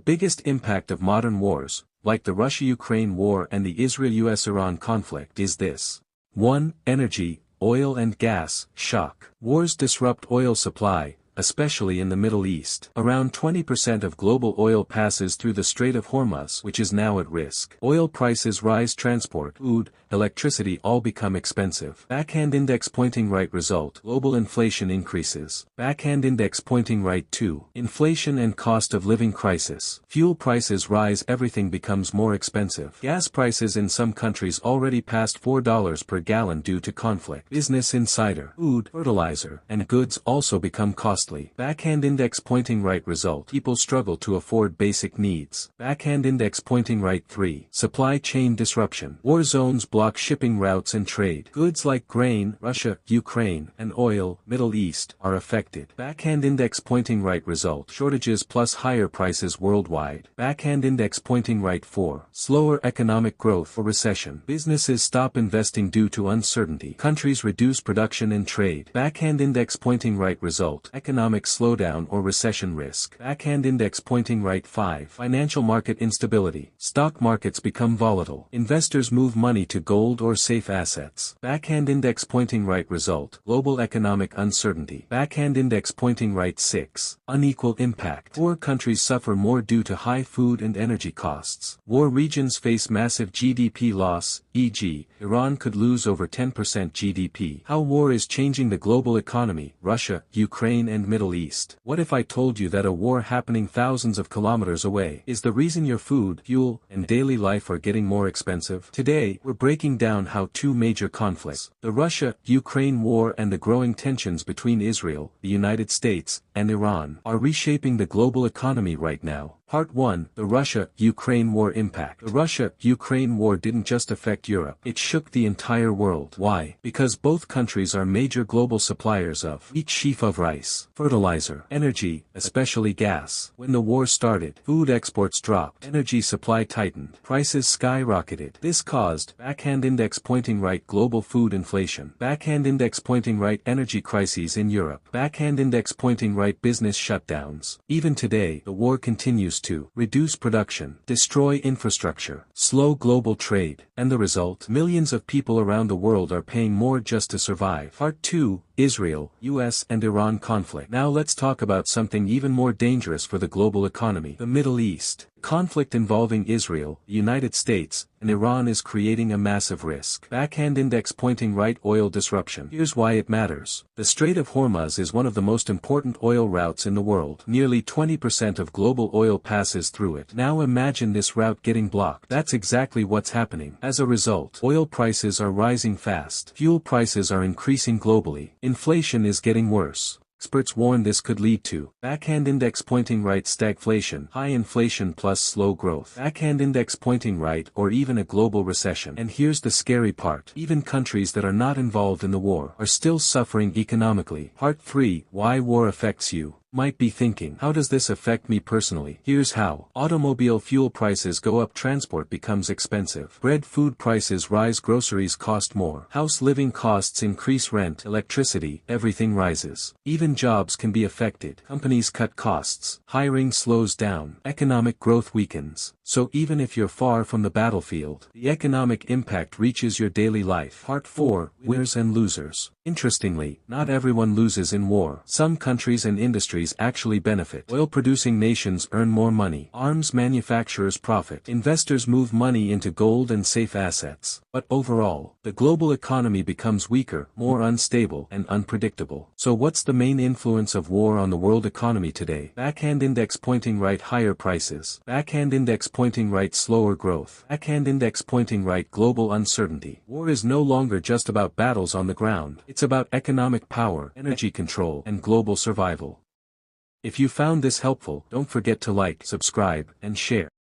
biggest impact of modern wars, like the Russia-Ukraine war and the Israel-US-Iran conflict, is this. 1. Energy, oil and gas, shock. Wars disrupt oil supply, especially in the Middle East. Around 20% of global oil passes through the Strait of Hormuz, which is now at risk. Oil prices rise, transport, food, electricity all become expensive. Backhand index pointing right result. Global inflation increases. Backhand index pointing right 2. Inflation and cost of living crisis. Fuel prices rise, everything becomes more expensive. Gas prices in some countries already passed $4 per gallon due to conflict. Business Insider. Food, fertilizer, and goods also become costly. Backhand index pointing right result. People struggle to afford basic needs. Backhand index pointing right 3. Supply chain disruption. War zones block shipping routes and trade. Goods like grain, Russia, Ukraine, and oil, Middle East, are affected. Backhand index pointing right result. Shortages plus higher prices worldwide. Backhand index pointing right 4. Slower economic growth or recession. Businesses stop investing due to uncertainty. Countries reduce production and trade. Backhand index pointing right result. Economic slowdown or recession risk. Backhand index pointing right 5. Financial market instability. Stock markets become volatile. Investors move money to gold or safe assets. Backhand index pointing right result. Global economic uncertainty. Backhand index pointing right 6. Unequal impact. Poor countries suffer more due to high food and energy costs. War regions face massive GDP loss, e.g., Iran could lose over 10% GDP. How war is changing the global economy. Russia, Ukraine and Middle East. What if I told you that a war happening thousands of kilometers away is the reason your food, fuel, and daily life are getting more expensive? Today, we're breaking down how two major conflicts, the Russia-Ukraine war and the growing tensions between Israel, the United States, and Iran, are reshaping the global economy right now. Part 1. The Russia-Ukraine War Impact. The Russia-Ukraine war didn't just affect Europe, it shook the entire world. Why? Because both countries are major global suppliers of each sheaf of rice, fertilizer, energy, especially gas. When the war started, food exports dropped, energy supply tightened, prices skyrocketed. This caused backhand index pointing right global food inflation, backhand index pointing right energy crises in Europe, backhand index pointing right business shutdowns. Even today, the war continues to reduce production, destroy infrastructure, slow global trade, and the result? Millions of people around the world are paying more just to survive. Part 2. Israel, US and Iran conflict. Now let's talk about something even more dangerous for the global economy. The Middle East. Conflict involving Israel, the United States, and Iran is creating a massive risk. Backhand index pointing right oil disruption. Here's why it matters. The Strait of Hormuz is one of the most important oil routes in the world. Nearly 20% of global oil passes through it. Now imagine this route getting blocked. That's exactly what's happening. As a result, oil prices are rising fast. Fuel prices are increasing globally. Inflation is getting worse. Experts warn this could lead to backhand index pointing right stagflation, high inflation plus slow growth, backhand index pointing right or even a global recession. And here's the scary part. Even countries that are not involved in the war are still suffering economically. Part 3. Why war affects you. Might be thinking, how does this affect me personally? Here's how. Automobile fuel prices go up, transport becomes expensive. Bread food prices rise, groceries cost more. House living costs increase, rent, electricity, everything rises. Even jobs can be affected. Companies cut costs. Hiring slows down. Economic growth weakens. So even if you're far from the battlefield, the economic impact reaches your daily life. Part 4. Winners and losers. Interestingly, not everyone loses in war. Some countries and industries actually benefit. Oil-producing nations earn more money. Arms manufacturers profit. Investors move money into gold and safe assets. But overall, the global economy becomes weaker, more unstable, and unpredictable. So what's the main influence of war on the world economy today? Backhand index pointing right higher prices. Backhand index pointing right slower growth. Backhand index pointing right global uncertainty. War is no longer just about battles on the ground. It's about economic power, energy control, and global survival. If you found this helpful, don't forget to like, subscribe, and share.